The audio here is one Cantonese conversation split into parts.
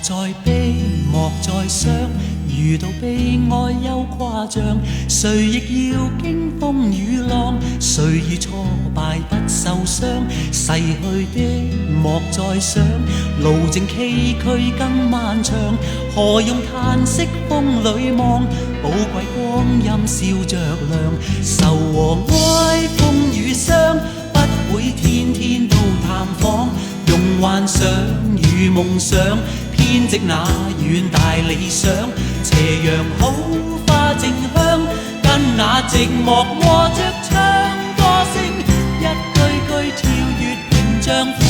在悲，莫在傷，遇到悲哀又誇張，誰亦要經風雨浪，誰遇挫敗不受傷，逝去的莫再想，路正崎嶇更漫長，何用嘆息風裏望，寶貴光陰笑着亮，愁和哀風與傷，不會天天都探訪，用幻想與夢想編織那遠大理想，斜陽好花正香，跟那寂寞和着唱歌聲，一句句跳躍屏障赴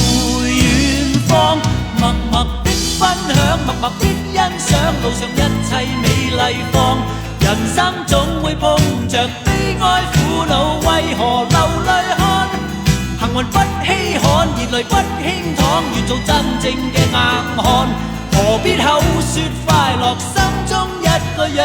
遠方，默默的分享，默默的欣賞，路上一切美麗放，人生總會碰着悲哀苦惱，為何流淚看？幸運不稀罕，熱淚不輕淌，願做真正嘅硬漢，何必口說快樂，心中一個樣。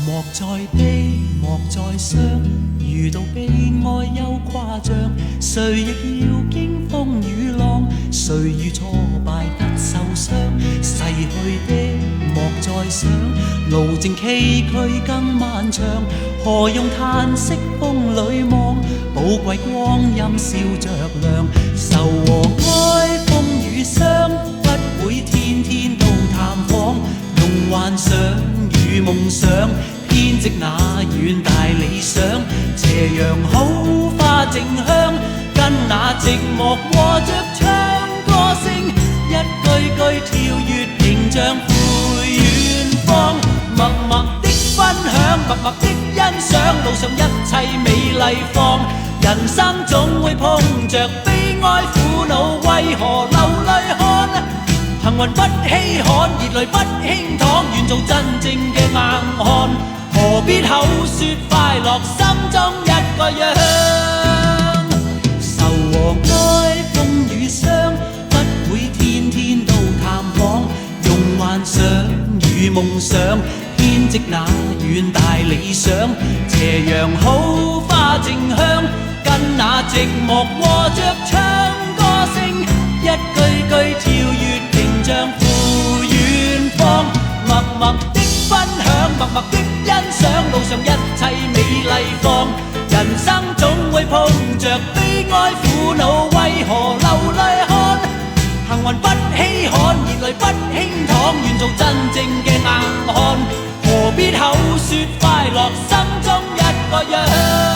莫再悲，莫再傷，遇到悲哀又誇張，誰亦要經風雨浪，誰遇挫敗不受傷，逝去的莫再想，路正崎嶇更漫長，何用嘆息風裏望，寶貴光陰笑着亮，愁和哀風與傷，不會天天都探訪，用幻想與夢想編織那遠大理想，斜陽好花正香，跟那寂寞和着唱歌聲，一句句跳躍屏障赴遠方，默默的分享，默默的欣賞，路上一切美麗放，人生總會碰着悲哀苦惱，為何流淚看？幸運不稀罕，熱淚不輕淌，願做真正嘅硬漢，何必口說快樂，心中一個樣。愁和哀風與傷，不會天天都探訪，用幻想與夢想編織那遠大理想，斜陽好花正香，跟那寂寞和着唱歌聲，一句句跳躍屏障赴遠方，默默的分享，默默的欣賞，路上一切美麗放，人生總會碰着悲哀苦惱，為何流淚看？幸運不稀罕，熱淚不輕淌，願做真正嘅硬漢，何必口說快樂，心中一個樣。